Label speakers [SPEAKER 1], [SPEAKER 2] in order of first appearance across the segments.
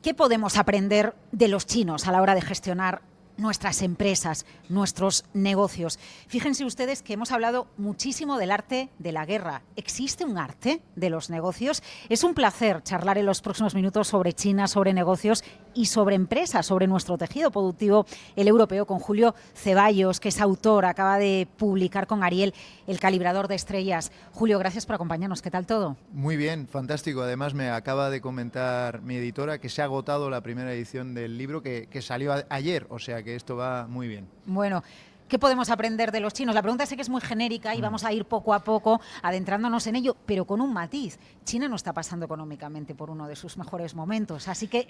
[SPEAKER 1] ¿Qué podemos aprender de los chinos a la hora de gestionar nuestras empresas, nuestros negocios? Fíjense ustedes que hemos hablado muchísimo del arte de la guerra. ¿Existe un arte de los negocios? Es un placer charlar en los próximos minutos sobre China, sobre negocios y sobre empresas, sobre nuestro tejido productivo, el europeo, con Julio Ceballos, que es autor, acaba de publicar con Ariel El calibrador de estrellas. Julio, gracias por acompañarnos. ¿Qué tal todo?
[SPEAKER 2] Muy bien, fantástico. Además me acaba de comentar mi editora que se ha agotado la primera edición del libro que salió ayer, o sea que esto va muy bien.
[SPEAKER 1] Bueno, ¿qué podemos aprender de los chinos? La pregunta sé que es muy genérica y vamos a ir poco a poco adentrándonos en ello, pero con un matiz. China no está pasando económicamente por uno de sus mejores momentos, así que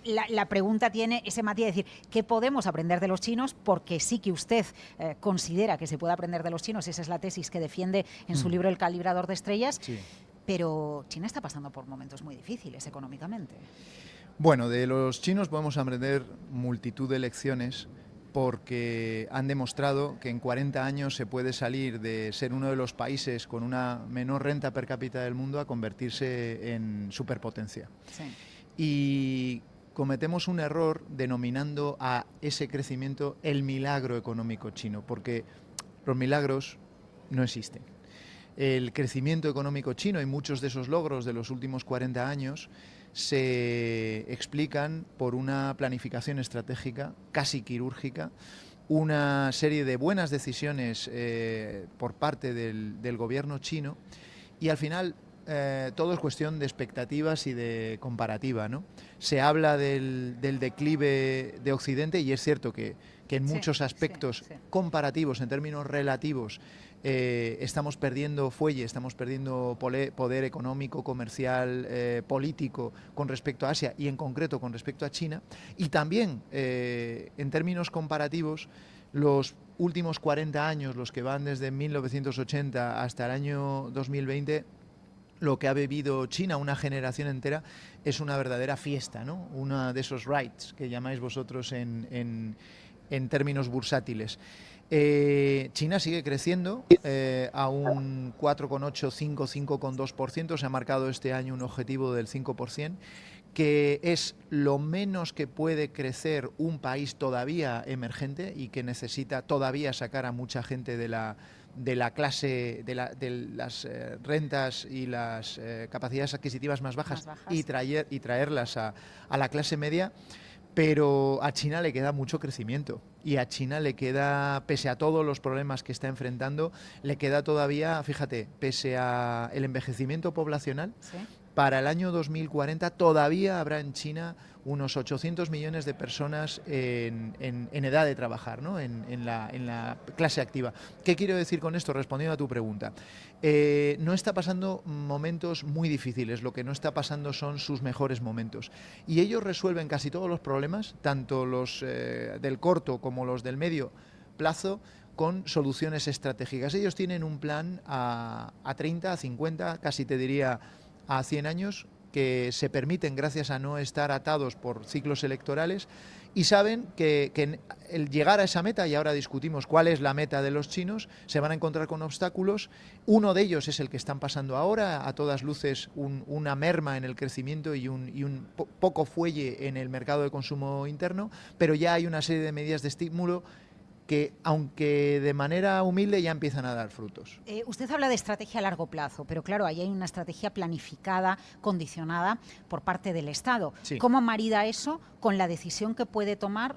[SPEAKER 1] la pregunta tiene ese matiz de decir, ¿qué podemos aprender de los chinos? Porque sí que usted considera que se puede aprender de los chinos, esa es la tesis que defiende en su libro El calibrador de estrellas,
[SPEAKER 2] Sí.
[SPEAKER 1] pero China está pasando por momentos muy difíciles económicamente.
[SPEAKER 2] Bueno, de los chinos podemos aprender multitud de lecciones porque han demostrado que en 40 años se puede salir de ser uno de los países con una menor renta per cápita del mundo a convertirse en superpotencia.
[SPEAKER 1] Sí.
[SPEAKER 2] Y cometemos un error denominando a ese crecimiento el milagro económico chino, porque los milagros no existen. El crecimiento económico chino y muchos de esos logros de los últimos 40 años se explican por una planificación estratégica casi quirúrgica, una serie de buenas decisiones por parte del gobierno chino y al final todo es cuestión de expectativas y de comparativa, ¿no? Se habla del declive de Occidente y es cierto que en muchos aspectos comparativos, en términos relativos, estamos perdiendo fuelle, estamos perdiendo poder económico, comercial, político con respecto a Asia y en concreto con respecto a China. Y también en términos comparativos, los últimos 40 años, los que van desde 1980 hasta el año 2020, lo que ha vivido China, una generación entera, es una verdadera fiesta, ¿no? Una de esos rights que llamáis vosotros en términos bursátiles. China sigue creciendo a un 4,8, 5, 5,2%. Se ha marcado este año un objetivo del 5%, que es lo menos que puede crecer un país todavía emergente y que necesita todavía sacar a mucha gente de la clase, de las rentas y las capacidades adquisitivas más bajas. Y traerlas a la clase media. Pero a China le queda mucho crecimiento y a China le queda, pese a todos los problemas que está enfrentando, le queda todavía, fíjate, pese a el envejecimiento poblacional, ¿sí? Para el año 2040 todavía habrá en China unos 800 millones de personas en edad de trabajar, ¿no? en la clase activa. ¿Qué quiero decir con esto? Respondiendo a tu pregunta. No está pasando momentos muy difíciles, lo que no está pasando son sus mejores momentos. Y ellos resuelven casi todos los problemas, tanto los del corto como los del medio plazo, con soluciones estratégicas. Ellos tienen un plan a 30, a 50, casi te diría a 100 años, que se permiten gracias a no estar atados por ciclos electorales y saben que el llegar a esa meta, y ahora discutimos cuál es la meta de los chinos, se van a encontrar con obstáculos. Uno de ellos es el que están pasando ahora, a todas luces una merma en el crecimiento y un poco fuelle en el mercado de consumo interno, pero ya hay una serie de medidas de estímulo que, aunque de manera humilde, ya empiezan a dar frutos.
[SPEAKER 1] Usted habla de estrategia a largo plazo, pero claro, ahí hay una estrategia planificada, condicionada por parte del Estado.
[SPEAKER 2] Sí.
[SPEAKER 1] ¿Cómo marida eso con la decisión que puede tomar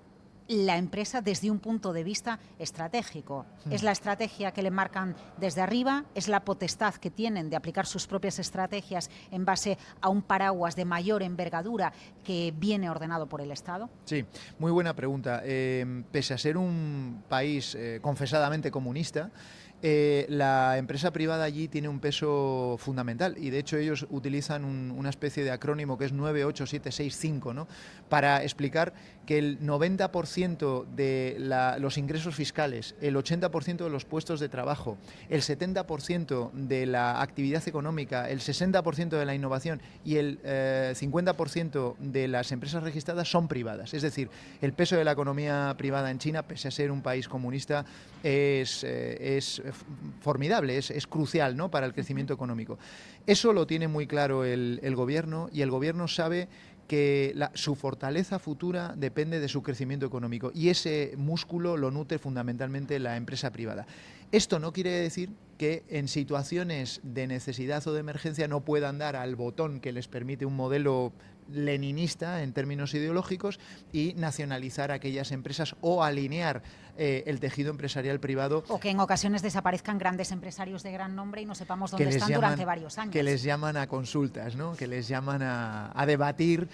[SPEAKER 1] la empresa desde un punto de vista estratégico? ¿Es la estrategia que le marcan desde arriba? ¿Es la potestad que tienen de aplicar sus propias estrategias en base a un paraguas de mayor envergadura que viene ordenado por el Estado?
[SPEAKER 2] Sí, muy buena pregunta. Pese a ser un país confesadamente comunista, la empresa privada allí tiene un peso fundamental y de hecho ellos utilizan una especie de acrónimo que es 98765, ¿no? Para explicar que el 90% de los ingresos fiscales, el 80% de los puestos de trabajo, el 70% de la actividad económica, el 60% de la innovación y el 50% de las empresas registradas son privadas. Es decir, el peso de la economía privada en China, pese a ser un país comunista, es formidable, es crucial, ¿no?, para el crecimiento económico. Eso lo tiene muy claro el gobierno, y el gobierno sabe que su fortaleza futura depende de su crecimiento económico y ese músculo lo nutre fundamentalmente la empresa privada. Esto no quiere decir que en situaciones de necesidad o de emergencia no puedan dar al botón que les permite un modelo leninista en términos ideológicos y nacionalizar aquellas empresas o alinear el tejido empresarial privado.
[SPEAKER 1] O que en ocasiones desaparezcan grandes empresarios de gran nombre y no sepamos dónde están durante varios años.
[SPEAKER 2] Que les llaman a consultas, ¿no? Que les llaman a debatir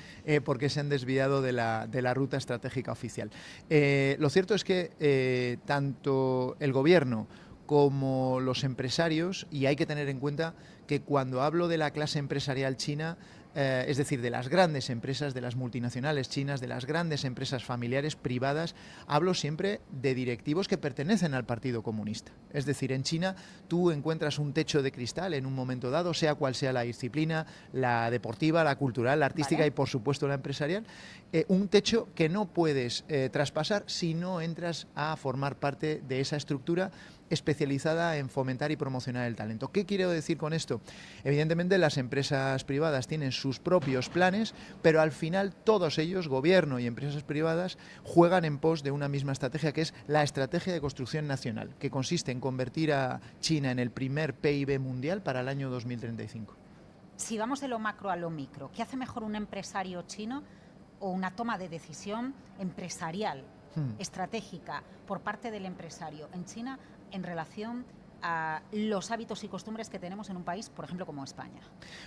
[SPEAKER 2] porque se han desviado de la ruta estratégica oficial. Lo cierto es que tanto el gobierno como los empresarios, y hay que tener en cuenta que cuando hablo de la clase empresarial china, es decir, de las grandes empresas, de las multinacionales chinas, de las grandes empresas familiares privadas, hablo siempre de directivos que pertenecen al Partido Comunista. Es decir, en China tú encuentras un techo de cristal en un momento dado, sea cual sea la disciplina, la deportiva, la cultural, la artística, ¿vale?, y por supuesto la empresarial, un techo que no puedes traspasar si no entras a formar parte de esa estructura especializada en fomentar y promocionar el talento. ¿Qué quiero decir con esto? Evidentemente las empresas privadas tienen sus propios planes, pero al final todos ellos, gobierno y empresas privadas, juegan en pos de una misma estrategia, que es la estrategia de construcción nacional, que consiste en convertir a China en el primer PIB mundial para el año 2035.
[SPEAKER 1] Si vamos de lo macro a lo micro, ¿qué hace mejor un empresario chino o una toma de decisión empresarial, estratégica, por parte del empresario en China en relación a los hábitos y costumbres que tenemos en un país, por ejemplo, como España?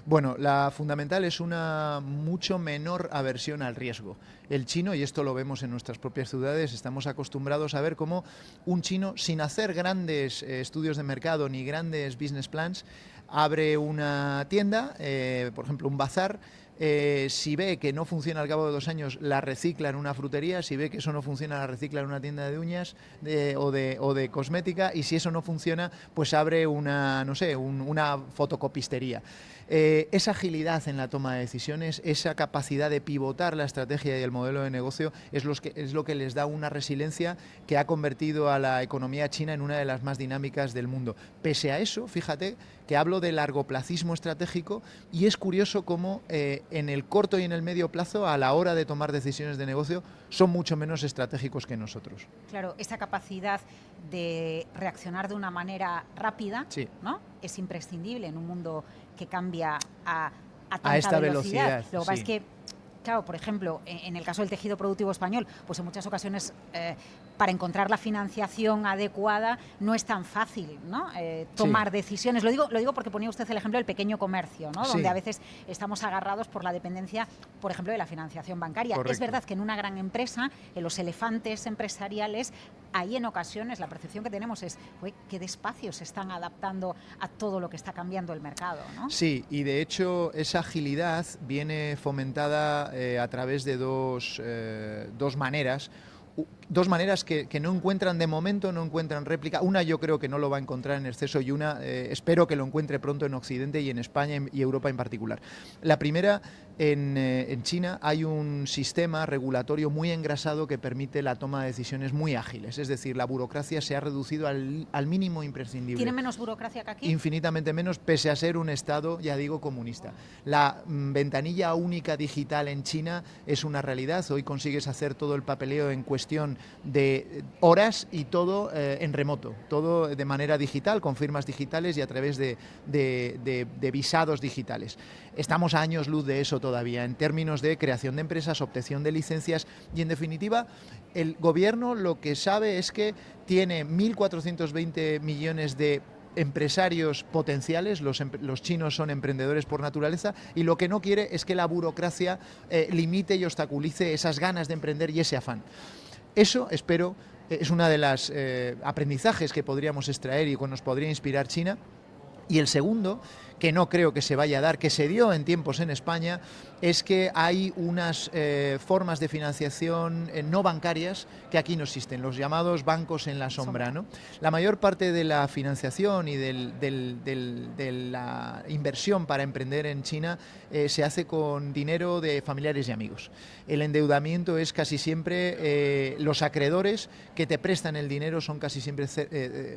[SPEAKER 2] Bueno, la fundamental es una mucho menor aversión al riesgo. El chino, y esto lo vemos en nuestras propias ciudades, estamos acostumbrados a ver cómo un chino, sin hacer grandes estudios de mercado ni grandes business plans, abre una tienda, por ejemplo, un bazar. Si ve que no funciona al cabo de 2 años, la recicla en una frutería. Si ve que eso no funciona, la recicla en una tienda de uñas o de cosmética. Y si eso no funciona, pues abre una, no sé, una fotocopistería. Esa agilidad en la toma de decisiones, esa capacidad de pivotar la estrategia y el modelo de negocio es lo que les da una resiliencia que ha convertido a la economía china en una de las más dinámicas del mundo. Pese a eso, fíjate que hablo de largoplacismo estratégico, y es curioso cómo en el corto y en el medio plazo, a la hora de tomar decisiones de negocio, son mucho menos estratégicos que nosotros.
[SPEAKER 1] Claro, esa capacidad de reaccionar de una manera rápida,
[SPEAKER 2] sí,
[SPEAKER 1] ¿no?, es imprescindible en un mundo que cambia a tanta
[SPEAKER 2] a esta velocidad.
[SPEAKER 1] Lo que pasa es que, claro, por ejemplo, en el caso del tejido productivo español, pues en muchas ocasiones para encontrar la financiación adecuada no es tan fácil, ¿no? Tomar decisiones. Lo digo porque ponía usted el ejemplo del pequeño comercio, ¿no? Donde a veces estamos agarrados por la dependencia, por ejemplo, de la financiación bancaria.
[SPEAKER 2] Correcto.
[SPEAKER 1] Es verdad que en una gran empresa, en los elefantes empresariales, ahí en ocasiones la percepción que tenemos es qué despacio se están adaptando a todo lo que está cambiando el mercado, ¿no?
[SPEAKER 2] Sí, y de hecho esa agilidad viene fomentada a través de dos maneras. Dos maneras que no encuentran de momento, no encuentran réplica. Una yo creo que no lo va a encontrar en exceso y una espero que lo encuentre pronto en Occidente y en España y Europa en particular. La primera, en China hay un sistema regulatorio muy engrasado que permite la toma de decisiones muy ágiles. Es decir, la burocracia se ha reducido al mínimo imprescindible.
[SPEAKER 1] ¿Tiene menos burocracia que aquí?
[SPEAKER 2] Infinitamente menos, pese a ser un Estado, ya digo, comunista. La ventanilla única digital en China es una realidad. Hoy consigues hacer todo el papeleo en cuestión de horas y todo en remoto, todo de manera digital, con firmas digitales y a través de visados digitales. Estamos a años luz de eso todavía, en términos de creación de empresas, obtención de licencias y, en definitiva, el gobierno lo que sabe es que tiene 1.420 millones de empresarios potenciales. Los chinos son emprendedores por naturaleza, y lo que no quiere es que la burocracia limite y obstaculice esas ganas de emprender y ese afán. Eso, espero, es una de las aprendizajes que podríamos extraer y que nos podría inspirar China. Y el segundo, que no creo que se vaya a dar, que se dio en tiempos en España, es que hay unas formas de financiación no bancarias que aquí no existen, los llamados bancos en la sombra, ¿no? La mayor parte de la financiación y de la inversión para emprender en China se hace con dinero de familiares y amigos. El endeudamiento es casi siempre, los acreedores que te prestan el dinero son casi siempre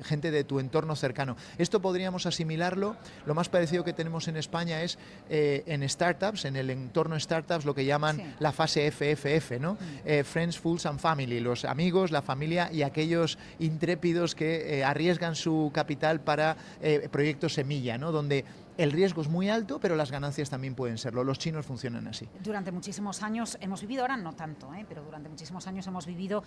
[SPEAKER 2] gente de tu entorno cercano. Esto podríamos asimilar asimilarlo, lo más parecido que tenemos en España es en startups, en el entorno startups, lo que llaman la fase FFF, ¿no? Friends, Fools and Family, los amigos, la familia y aquellos intrépidos que arriesgan su capital para proyectos semilla, ¿no? Donde el riesgo es muy alto, pero las ganancias también pueden serlo. Los chinos funcionan así.
[SPEAKER 1] Durante muchísimos años hemos vivido, ahora no tanto, pero durante muchísimos años hemos vivido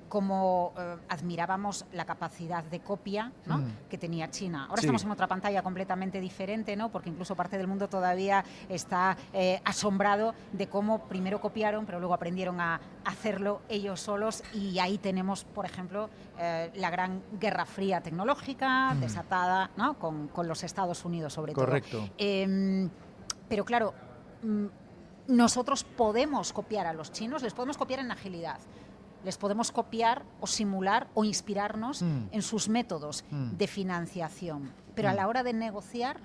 [SPEAKER 1] cómo admirábamos la capacidad de copia, ¿no? Que tenía China. Ahora estamos en otra pantalla completamente diferente, ¿no? Porque incluso parte del mundo todavía está asombrado de cómo primero copiaron, pero luego aprendieron a hacerlo ellos solos, y ahí tenemos, por ejemplo, la gran guerra fría tecnológica desatada, ¿no? con los Estados Unidos sobre
[SPEAKER 2] Correcto.
[SPEAKER 1] todo. Pero claro, nosotros podemos copiar a los chinos, les podemos copiar en agilidad, les podemos copiar o simular o inspirarnos en sus métodos de financiación. Pero a la hora de negociar,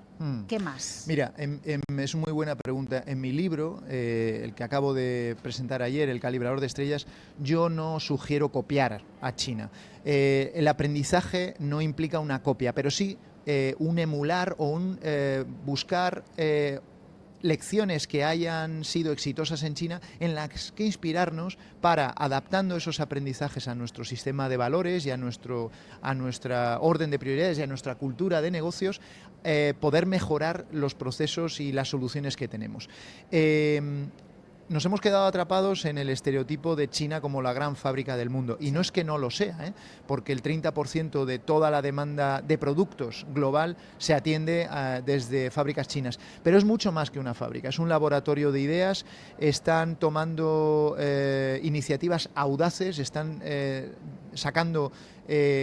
[SPEAKER 1] ¿qué más?
[SPEAKER 2] Mira, es una muy buena pregunta. En mi libro, el que acabo de presentar ayer, El calibrador de estrellas, yo no sugiero copiar a China. El aprendizaje no implica una copia, pero sí un emular o un buscar lecciones que hayan sido exitosas en China en las que inspirarnos para, adaptando esos aprendizajes a nuestro sistema de valores y a nuestra orden de prioridades y a nuestra cultura de negocios, poder mejorar los procesos y las soluciones que tenemos. Nos hemos quedado atrapados en el estereotipo de China como la gran fábrica del mundo. Y no es que no lo sea, porque el 30% de toda la demanda de productos global se atiende desde fábricas chinas. Pero es mucho más que una fábrica, es un laboratorio de ideas. Están tomando iniciativas audaces, están sacando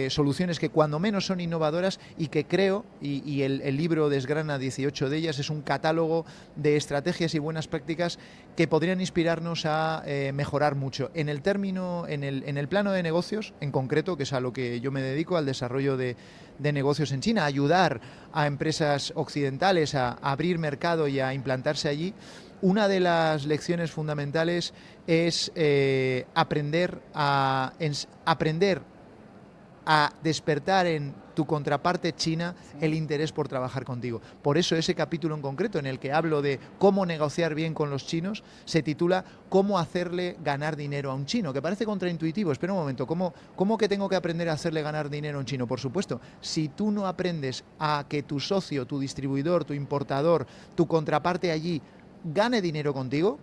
[SPEAKER 2] soluciones que cuando menos son innovadoras y que creo, y el libro desgrana 18 de ellas, es un catálogo de estrategias y buenas prácticas que podrían inspirarnos a mejorar mucho. En el plano de negocios, en concreto, que es a lo que yo me dedico, al desarrollo de negocios en China, a ayudar a empresas occidentales a abrir mercado y a implantarse allí. Una de las lecciones fundamentales es aprender a despertar en tu contraparte china el interés por trabajar contigo. Por eso ese capítulo en concreto, en el que hablo de cómo negociar bien con los chinos, se titula ¿Cómo hacerle ganar dinero a un chino? Que parece contraintuitivo. Espera un momento, ¿cómo que tengo que aprender a hacerle ganar dinero a un chino? Por supuesto, si tú no aprendes a que tu socio, tu distribuidor, tu importador, tu contraparte allí gane dinero contigo,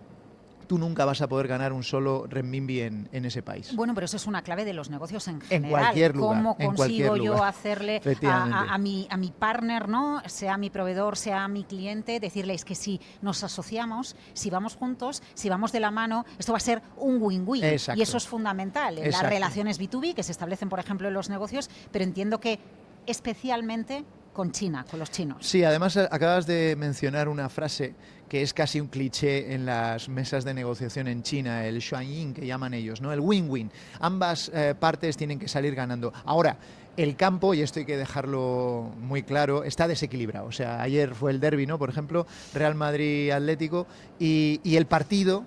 [SPEAKER 2] tú nunca vas a poder ganar un solo renminbi en ese país.
[SPEAKER 1] Bueno, pero eso es una clave de los negocios en general.
[SPEAKER 2] En cualquier lugar.
[SPEAKER 1] ¿Cómo consigo yo hacerle a mi partner, ¿no? Sea mi proveedor, sea mi cliente, decirles que si nos asociamos, si vamos juntos, si vamos de la mano, esto va a ser un win-win.
[SPEAKER 2] Exacto.
[SPEAKER 1] Y eso es fundamental en
[SPEAKER 2] Exacto.
[SPEAKER 1] las relaciones B2B que se establecen, por ejemplo, en los negocios, pero entiendo que especialmente con China, con los chinos.
[SPEAKER 2] Sí, además acabas de mencionar una frase que es casi un cliché en las mesas de negociación en China, el shuanyin que llaman ellos, ¿no? El win-win. Ambas partes tienen que salir ganando. Ahora, el campo, y esto hay que dejarlo muy claro, está desequilibrado. O sea, ayer fue el derbi, ¿no? Por ejemplo, Real Madrid-Atlético, y el partido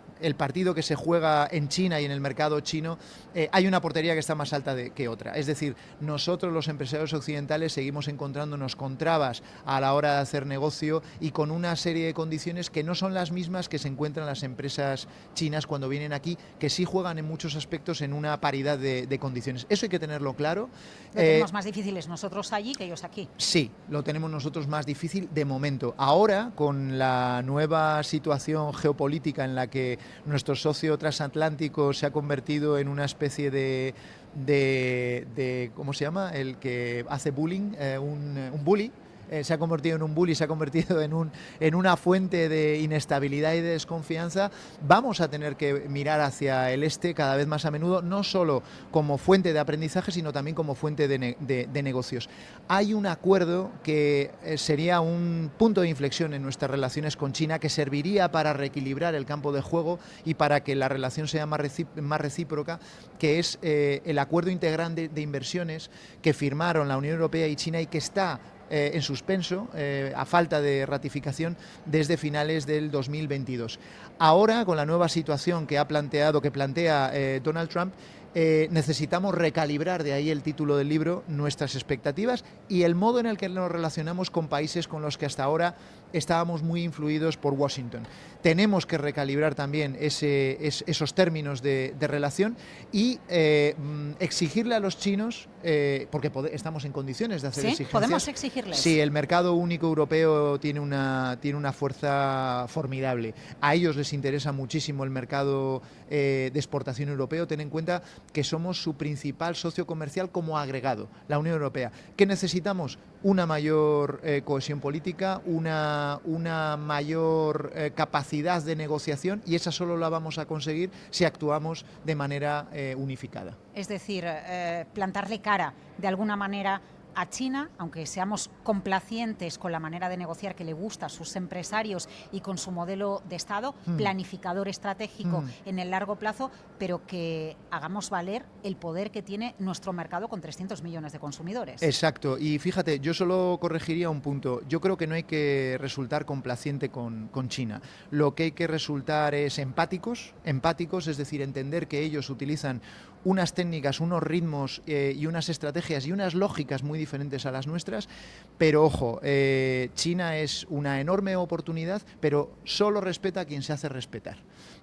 [SPEAKER 2] que se juega en China y en el mercado chino, hay una portería que está más alta que otra. Es decir, nosotros los empresarios occidentales seguimos encontrándonos con trabas a la hora de hacer negocio y con una serie de condiciones que no son las mismas que se encuentran las empresas chinas cuando vienen aquí, que sí juegan en muchos aspectos en una paridad de condiciones. Eso hay que tenerlo claro.
[SPEAKER 1] Lo tenemos más difíciles nosotros allí que ellos aquí.
[SPEAKER 2] Sí, lo tenemos nosotros más difícil de momento. Ahora, con la nueva situación geopolítica en la que nuestro socio transatlántico se ha convertido en una especie de ¿cómo se llama? El que hace bullying, un bully. Se ha convertido en un bully, se ha convertido en una fuente de inestabilidad y de desconfianza. Vamos a tener que mirar hacia el este cada vez más a menudo, no solo como fuente de aprendizaje, sino también como fuente de negocios. Hay un acuerdo que sería un punto de inflexión en nuestras relaciones con China, que serviría para reequilibrar el campo de juego y para que la relación sea más recíproca, que es el acuerdo integral de inversiones que firmaron la Unión Europea y China y que está en suspenso, a falta de ratificación, desde finales del 2022. Ahora, con la nueva situación que plantea Donald Trump, necesitamos recalibrar, de ahí el título del libro, nuestras expectativas y el modo en el que nos relacionamos con países con los que hasta ahora estábamos muy influidos por Washington. Tenemos que recalibrar también esos términos de relación y exigirle a los chinos, porque estamos en condiciones de hacer
[SPEAKER 1] ¿Sí?
[SPEAKER 2] exigencias.
[SPEAKER 1] ¿Podemos exigirles?
[SPEAKER 2] Sí, el mercado único europeo tiene una fuerza formidable. A ellos les interesa muchísimo el mercado de exportación europeo. Ten en cuenta que somos su principal socio comercial como agregado, la Unión Europea. ¿Qué necesitamos? Una mayor cohesión política, una mayor capacidad de negociación, y esa solo la vamos a conseguir si actuamos de manera unificada.
[SPEAKER 1] Es decir, plantarle cara de alguna manera a China, aunque seamos complacientes con la manera de negociar que le gusta a sus empresarios y con su modelo de Estado, planificador estratégico en el largo plazo, pero que hagamos valer el poder que tiene nuestro mercado con 300 millones de consumidores.
[SPEAKER 2] Exacto, y fíjate, yo solo corregiría un punto. Yo creo que no hay que resultar complaciente con China. Lo que hay que resultar es empáticos, es decir, entender que ellos utilizan unas técnicas, unos ritmos y unas estrategias y unas lógicas muy diferentes a las nuestras, pero ojo, China es una enorme oportunidad, pero solo respeta a quien se hace respetar.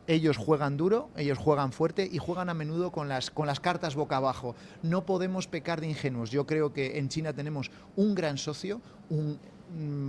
[SPEAKER 2] Ellos juegan duro, ellos juegan fuerte y juegan a menudo con las cartas boca abajo. No podemos pecar de ingenuos. Yo creo que en China tenemos un gran socio, un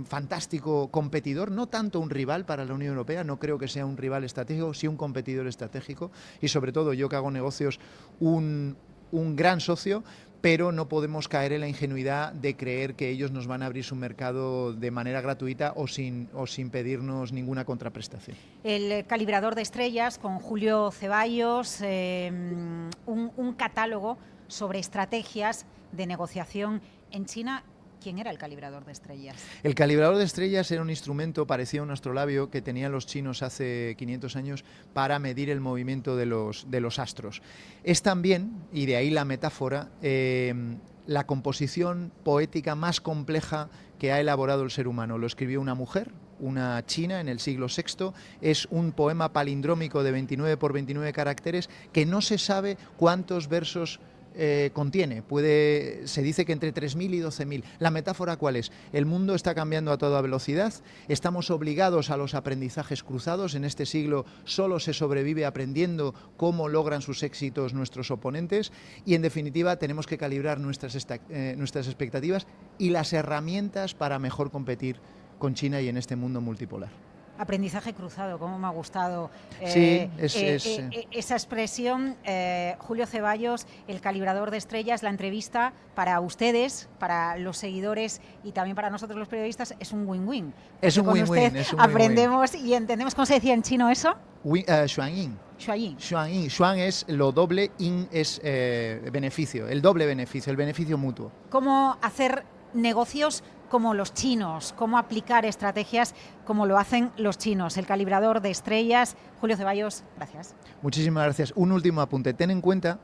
[SPEAKER 2] fantástico competidor, no tanto un rival para la Unión Europea, no creo que sea un rival estratégico, sí un competidor estratégico, y sobre todo yo que hago negocios, un gran socio, pero no podemos caer en la ingenuidad de creer que ellos nos van a abrir su mercado de manera gratuita o sin pedirnos ninguna contraprestación.
[SPEAKER 1] El calibrador de estrellas con Julio Ceballos, un catálogo sobre estrategias de negociación en China. ¿Quién era el calibrador de estrellas?
[SPEAKER 2] El calibrador de estrellas era un instrumento parecido a un astrolabio que tenían los chinos hace 500 años para medir el movimiento de los astros. Es también, y de ahí la metáfora, la composición poética más compleja que ha elaborado el ser humano. Lo escribió una mujer, una china, en el siglo VI. Es un poema palindrómico de 29 por 29 caracteres que no se sabe cuántos versos contiene. Se dice que entre 3.000 y 12.000. ¿La metáfora cuál es? El mundo está cambiando a toda velocidad, estamos obligados a los aprendizajes cruzados. En este siglo solo se sobrevive aprendiendo cómo logran sus éxitos nuestros oponentes y, en definitiva, tenemos que calibrar nuestras expectativas y las herramientas para mejor competir con China y en este mundo multipolar.
[SPEAKER 1] Aprendizaje cruzado, cómo me ha gustado esa expresión. Julio Ceballos, el calibrador de estrellas, la entrevista para ustedes, para los seguidores y también para nosotros los periodistas es un win-win.
[SPEAKER 2] Es un win-win.
[SPEAKER 1] Aprendemos y entendemos. ¿Cómo se decía en chino eso?
[SPEAKER 2] Xuanyin.
[SPEAKER 1] Xuanyin.
[SPEAKER 2] Xuanyin. Xuan es lo doble, yin es beneficio, el doble beneficio, el beneficio mutuo.
[SPEAKER 1] ¿Cómo hacer negocios como los chinos, cómo aplicar estrategias como lo hacen los chinos? El calibrador de estrellas. Julio Ceballos, gracias.
[SPEAKER 2] Muchísimas gracias. Un último apunte. Ten en cuenta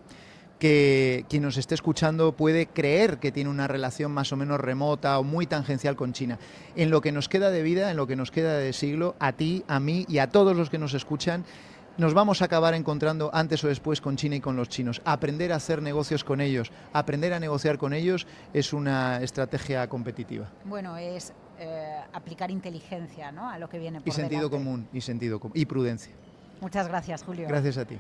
[SPEAKER 2] que quien nos esté escuchando puede creer que tiene una relación más o menos remota o muy tangencial con China. En lo que nos queda de vida, en lo que nos queda de siglo, a ti, a mí y a todos los que nos escuchan, nos vamos a acabar encontrando antes o después con China y con los chinos. Aprender a hacer negocios con ellos, aprender a negociar con ellos es una estrategia competitiva.
[SPEAKER 1] Bueno, es aplicar inteligencia, ¿no?, a lo que viene por
[SPEAKER 2] delante.
[SPEAKER 1] Sentido común
[SPEAKER 2] y prudencia.
[SPEAKER 1] Muchas gracias, Julio.
[SPEAKER 2] Gracias a ti.